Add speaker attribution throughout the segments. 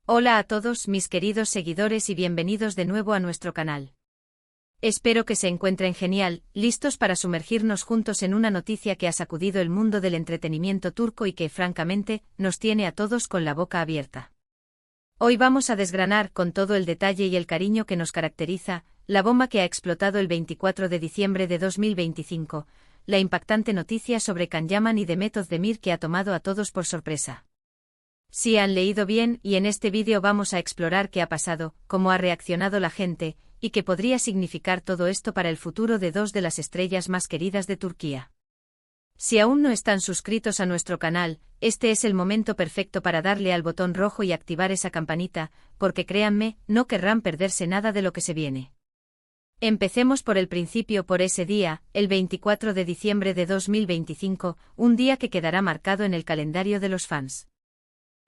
Speaker 1: Hola a todos mis queridos seguidores y bienvenidos de nuevo a nuestro canal. Espero que se encuentren genial, listos para sumergirnos juntos en una noticia que ha sacudido el mundo del entretenimiento turco y que, francamente, nos tiene a todos con la boca abierta. Hoy vamos a desgranar con todo el detalle y el cariño que nos caracteriza, la bomba que ha explotado el 24 de diciembre de 2025, la impactante noticia sobre Can Yaman y Demet Özdemir que ha tomado a todos por sorpresa. Si han leído bien, y en este vídeo vamos a explorar qué ha pasado, cómo ha reaccionado la gente, y qué podría significar todo esto para el futuro de dos de las estrellas más queridas de Turquía. Si aún no están suscritos a nuestro canal, este es el momento perfecto para darle al botón rojo y activar esa campanita, porque créanme, no querrán perderse nada de lo que se viene. Empecemos por el principio, por ese día, el 24 de diciembre de 2025, un día que quedará marcado en el calendario de los fans.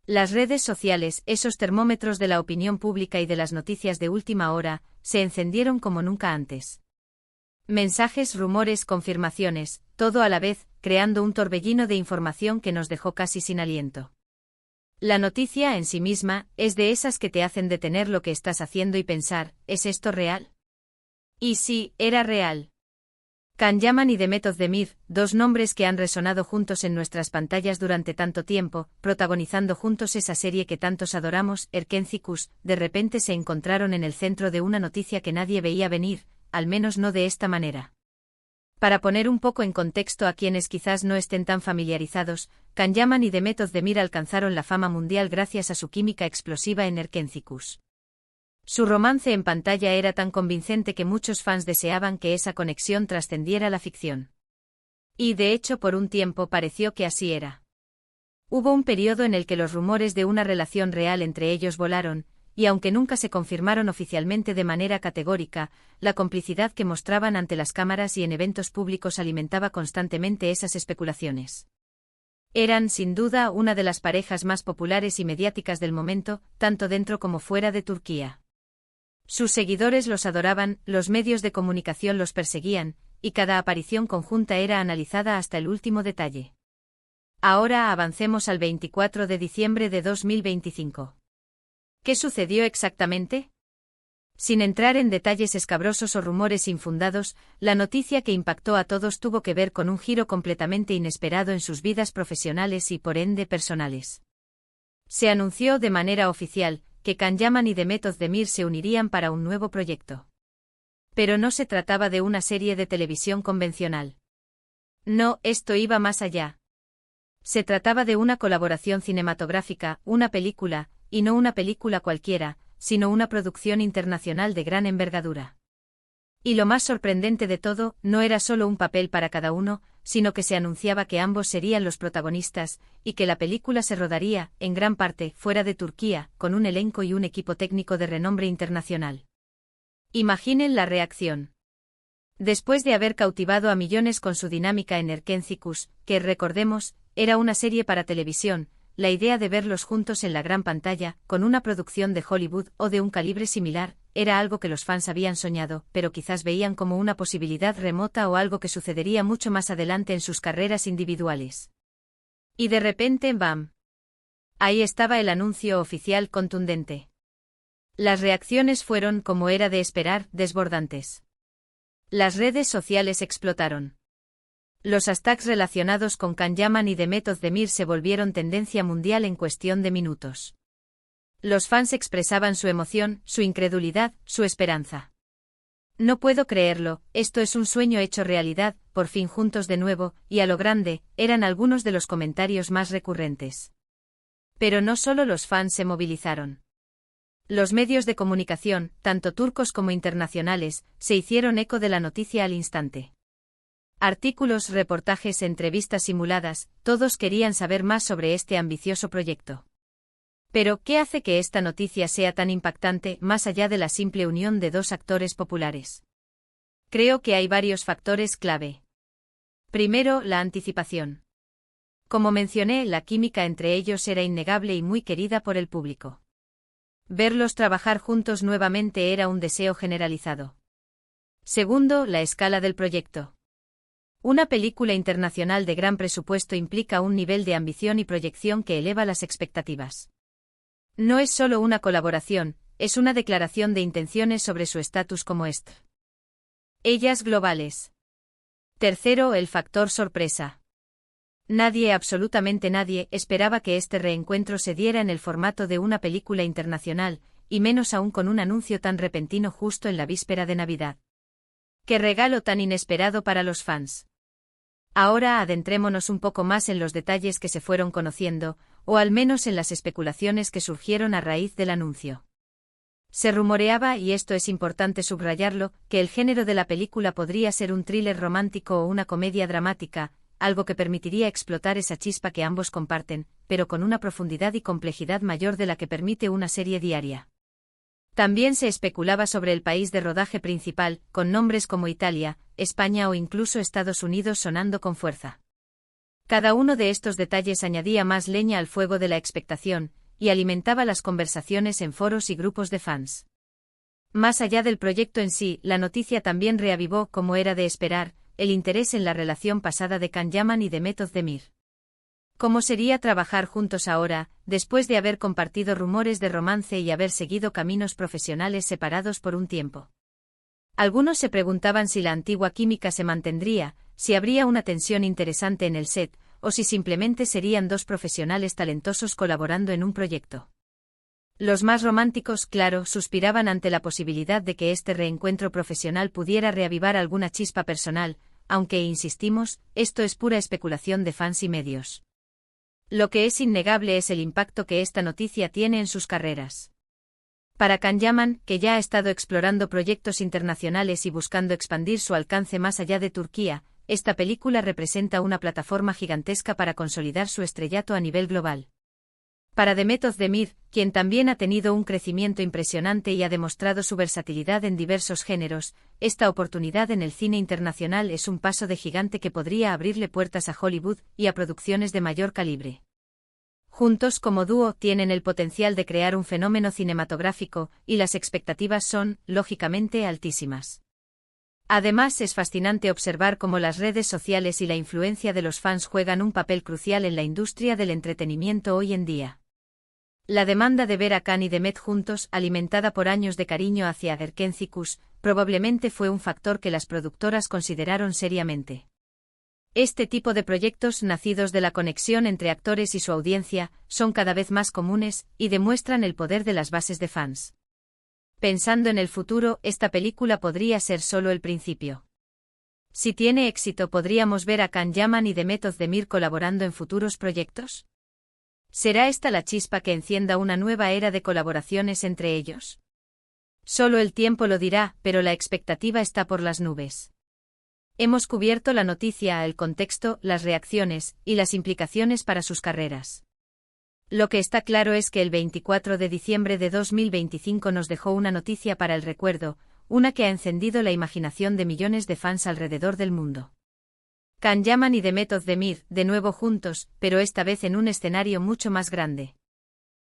Speaker 1: Las redes sociales, esos termómetros de la opinión pública y de las noticias de última hora, se encendieron como nunca antes. Mensajes, rumores, confirmaciones, todo a la vez, creando un torbellino de información que nos dejó casi sin aliento. La noticia en sí misma es de esas que te hacen detener lo que estás haciendo y pensar, ¿es esto real? Y sí, era real. Can Yaman y Demet Özdemir, dos nombres que han resonado juntos en nuestras pantallas durante tanto tiempo, protagonizando juntos esa serie que tantos adoramos, Erkencikus, de repente se encontraron en el centro de una noticia que nadie veía venir, al menos no de esta manera. Para poner un poco en contexto a quienes quizás no estén tan familiarizados, Can Yaman y Demet Özdemir alcanzaron la fama mundial gracias a su química explosiva en Erkencikus. Su romance en pantalla era tan convincente que muchos fans deseaban que esa conexión trascendiera la ficción. Y de hecho por un tiempo pareció que así era. Hubo un periodo en el que los rumores de una relación real entre ellos volaron, y aunque nunca se confirmaron oficialmente de manera categórica, la complicidad que mostraban ante las cámaras y en eventos públicos alimentaba constantemente esas especulaciones. Eran, sin duda, una de las parejas más populares y mediáticas del momento, tanto dentro como fuera de Turquía. Sus seguidores los adoraban, los medios de comunicación los perseguían, y cada aparición conjunta era analizada hasta el último detalle. Ahora avancemos al 24 de diciembre de 2025. ¿Qué sucedió exactamente? Sin entrar en detalles escabrosos o rumores infundados, la noticia que impactó a todos tuvo que ver con un giro completamente inesperado en sus vidas profesionales y por ende personales. Se anunció de manera oficial que Can Yaman y Demet Özdemir se unirían para un nuevo proyecto. Pero no se trataba de una serie de televisión convencional. No, esto iba más allá. Se trataba de una colaboración cinematográfica, una película, y no una película cualquiera, sino una producción internacional de gran envergadura. Y lo más sorprendente de todo, no era solo un papel para cada uno, sino que se anunciaba que ambos serían los protagonistas, y que la película se rodaría, en gran parte, fuera de Turquía, con un elenco y un equipo técnico de renombre internacional. Imaginen la reacción. Después de haber cautivado a millones con su dinámica en Erkencikus, que, recordemos, era una serie para televisión, la idea de verlos juntos en la gran pantalla, con una producción de Hollywood o de un calibre similar, era algo que los fans habían soñado, pero quizás veían como una posibilidad remota o algo que sucedería mucho más adelante en sus carreras individuales. Y de repente, ¡bam! Ahí estaba el anuncio oficial contundente. Las reacciones fueron, como era de esperar, desbordantes. Las redes sociales explotaron. Los hashtags relacionados con Can Yaman y Demet Özdemir se volvieron tendencia mundial en cuestión de minutos. Los fans expresaban su emoción, su incredulidad, su esperanza. No puedo creerlo, esto es un sueño hecho realidad, por fin juntos de nuevo, y a lo grande, eran algunos de los comentarios más recurrentes. Pero no solo los fans se movilizaron. Los medios de comunicación, tanto turcos como internacionales, se hicieron eco de la noticia al instante. Artículos, reportajes, entrevistas simuladas, todos querían saber más sobre este ambicioso proyecto. Pero, ¿qué hace que esta noticia sea tan impactante, más allá de la simple unión de dos actores populares? Creo que hay varios factores clave. Primero, la anticipación. Como mencioné, la química entre ellos era innegable y muy querida por el público. Verlos trabajar juntos nuevamente era un deseo generalizado. Segundo, la escala del proyecto. Una película internacional de gran presupuesto implica un nivel de ambición y proyección que eleva las expectativas. No es solo una colaboración, es una declaración de intenciones sobre su estatus como est. Ellas globales. Tercero, el factor sorpresa. Nadie, absolutamente nadie, esperaba que este reencuentro se diera en el formato de una película internacional, y menos aún con un anuncio tan repentino justo en la víspera de Navidad. ¡Qué regalo tan inesperado para los fans! Ahora adentrémonos un poco más en los detalles que se fueron conociendo, o al menos en las especulaciones que surgieron a raíz del anuncio. Se rumoreaba, y esto es importante subrayarlo, que el género de la película podría ser un thriller romántico o una comedia dramática, algo que permitiría explotar esa chispa que ambos comparten, pero con una profundidad y complejidad mayor de la que permite una serie diaria. También se especulaba sobre el país de rodaje principal, con nombres como Italia, España o incluso Estados Unidos sonando con fuerza. Cada uno de estos detalles añadía más leña al fuego de la expectación, y alimentaba las conversaciones en foros y grupos de fans. Más allá del proyecto en sí, la noticia también reavivó, como era de esperar, el interés en la relación pasada de Can Yaman y de Method Demir. ¿Cómo sería trabajar juntos ahora, después de haber compartido rumores de romance y haber seguido caminos profesionales separados por un tiempo? Algunos se preguntaban si la antigua química se mantendría, si habría una tensión interesante en el set, o si simplemente serían dos profesionales talentosos colaborando en un proyecto. Los más románticos, claro, suspiraban ante la posibilidad de que este reencuentro profesional pudiera reavivar alguna chispa personal, aunque, insistimos, esto es pura especulación de fans y medios. Lo que es innegable es el impacto que esta noticia tiene en sus carreras. Para Can Yaman, que ya ha estado explorando proyectos internacionales y buscando expandir su alcance más allá de Turquía, esta película representa una plataforma gigantesca para consolidar su estrellato a nivel global. Para The Method Demir, quien también ha tenido un crecimiento impresionante y ha demostrado su versatilidad en diversos géneros, esta oportunidad en el cine internacional es un paso de gigante que podría abrirle puertas a Hollywood y a producciones de mayor calibre. Juntos como dúo tienen el potencial de crear un fenómeno cinematográfico, y las expectativas son, lógicamente, altísimas. Además, es fascinante observar cómo las redes sociales y la influencia de los fans juegan un papel crucial en la industria del entretenimiento hoy en día. La demanda de ver a Can y Demet juntos, alimentada por años de cariño hacia Erkencikus, probablemente fue un factor que las productoras consideraron seriamente. Este tipo de proyectos, nacidos de la conexión entre actores y su audiencia, son cada vez más comunes, y demuestran el poder de las bases de fans. Pensando en el futuro, esta película podría ser solo el principio. Si tiene éxito, ¿podríamos ver a Can Yaman y The Method Demir colaborando en futuros proyectos? ¿Será esta la chispa que encienda una nueva era de colaboraciones entre ellos? Solo el tiempo lo dirá, pero la expectativa está por las nubes. Hemos cubierto la noticia, el contexto, las reacciones y las implicaciones para sus carreras. Lo que está claro es que el 24 de diciembre de 2025 nos dejó una noticia para el recuerdo, una que ha encendido la imaginación de millones de fans alrededor del mundo. Can Yaman y The Method Demir, de nuevo juntos, pero esta vez en un escenario mucho más grande.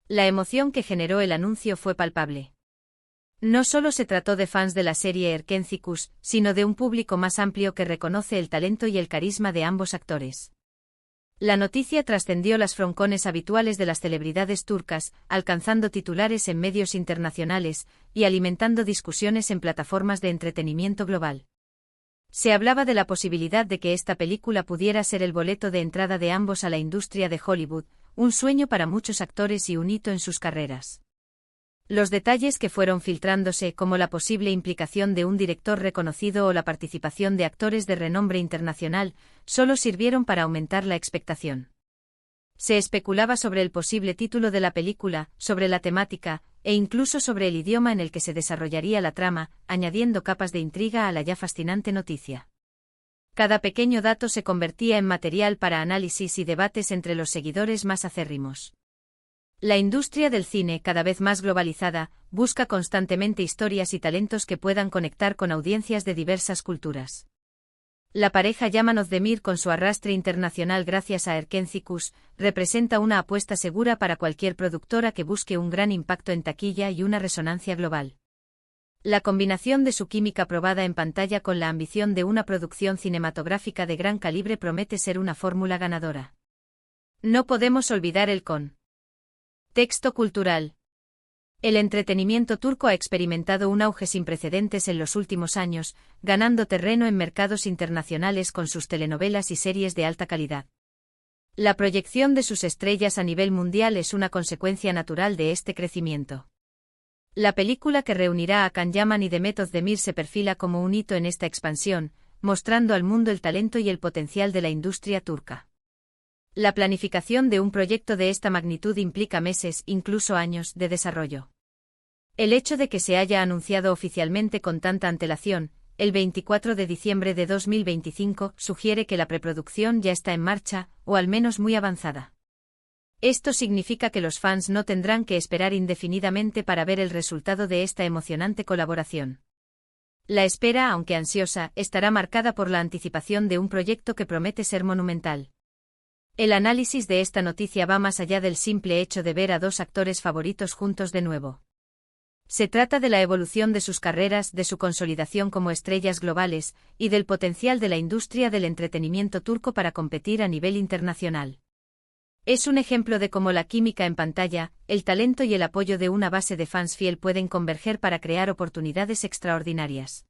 Speaker 1: La emoción que generó el anuncio fue palpable. No solo se trató de fans de la serie Erkencikus, sino de un público más amplio que reconoce el talento y el carisma de ambos actores. La noticia trascendió las froncones habituales de las celebridades turcas, alcanzando titulares en medios internacionales y alimentando discusiones en plataformas de entretenimiento global. Se hablaba de la posibilidad de que esta película pudiera ser el boleto de entrada de ambos a la industria de Hollywood, un sueño para muchos actores y un hito en sus carreras. Los detalles que fueron filtrándose, como la posible implicación de un director reconocido o la participación de actores de renombre internacional, solo sirvieron para aumentar la expectación. Se especulaba sobre el posible título de la película, sobre la temática, e incluso sobre el idioma en el que se desarrollaría la trama, añadiendo capas de intriga a la ya fascinante noticia. Cada pequeño dato se convertía en material para análisis y debates entre los seguidores más acérrimos. La industria del cine, cada vez más globalizada, busca constantemente historias y talentos que puedan conectar con audiencias de diversas culturas. La pareja Yaman Demir, con su arrastre internacional gracias a Erkencikus, representa una apuesta segura para cualquier productora que busque un gran impacto en taquilla y una resonancia global. La combinación de su química probada en pantalla con la ambición de una producción cinematográfica de gran calibre promete ser una fórmula ganadora. No podemos olvidar el contexto cultural. El entretenimiento turco ha experimentado un auge sin precedentes en los últimos años, ganando terreno en mercados internacionales con sus telenovelas y series de alta calidad. La proyección de sus estrellas a nivel mundial es una consecuencia natural de este crecimiento. La película que reunirá a Can Yaman y Demet Özdemir se perfila como un hito en esta expansión, mostrando al mundo el talento y el potencial de la industria turca. La planificación de un proyecto de esta magnitud implica meses, incluso años, de desarrollo. El hecho de que se haya anunciado oficialmente con tanta antelación, el 24 de diciembre de 2025, sugiere que la preproducción ya está en marcha, o al menos muy avanzada. Esto significa que los fans no tendrán que esperar indefinidamente para ver el resultado de esta emocionante colaboración. La espera, aunque ansiosa, estará marcada por la anticipación de un proyecto que promete ser monumental. El análisis de esta noticia va más allá del simple hecho de ver a dos actores favoritos juntos de nuevo. Se trata de la evolución de sus carreras, de su consolidación como estrellas globales, y del potencial de la industria del entretenimiento turco para competir a nivel internacional. Es un ejemplo de cómo la química en pantalla, el talento y el apoyo de una base de fans fiel pueden converger para crear oportunidades extraordinarias.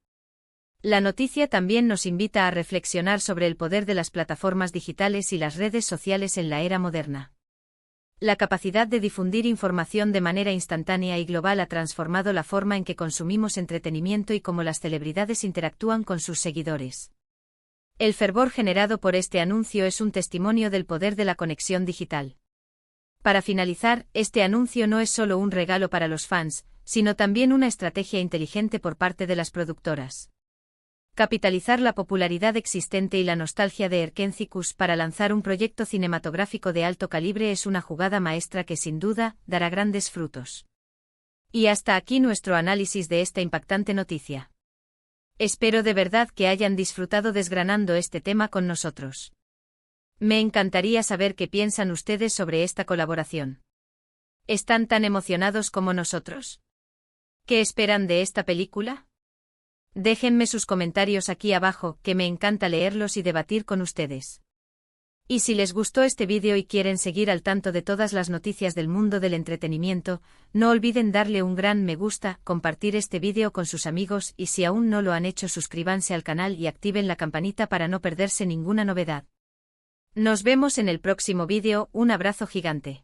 Speaker 1: La noticia también nos invita a reflexionar sobre el poder de las plataformas digitales y las redes sociales en la era moderna. La capacidad de difundir información de manera instantánea y global ha transformado la forma en que consumimos entretenimiento y cómo las celebridades interactúan con sus seguidores. El fervor generado por este anuncio es un testimonio del poder de la conexión digital. Para finalizar, este anuncio no es solo un regalo para los fans, sino también una estrategia inteligente por parte de las productoras. Capitalizar la popularidad existente y la nostalgia de Erkencikus para lanzar un proyecto cinematográfico de alto calibre es una jugada maestra que sin duda dará grandes frutos. Y hasta aquí nuestro análisis de esta impactante noticia. Espero de verdad que hayan disfrutado desgranando este tema con nosotros. Me encantaría saber qué piensan ustedes sobre esta colaboración. ¿Están tan emocionados como nosotros? ¿Qué esperan de esta película? Déjenme sus comentarios aquí abajo, que me encanta leerlos y debatir con ustedes. Y si les gustó este vídeo y quieren seguir al tanto de todas las noticias del mundo del entretenimiento, no olviden darle un gran me gusta, compartir este vídeo con sus amigos y si aún no lo han hecho suscríbanse al canal y activen la campanita para no perderse ninguna novedad. Nos vemos en el próximo vídeo, un abrazo gigante.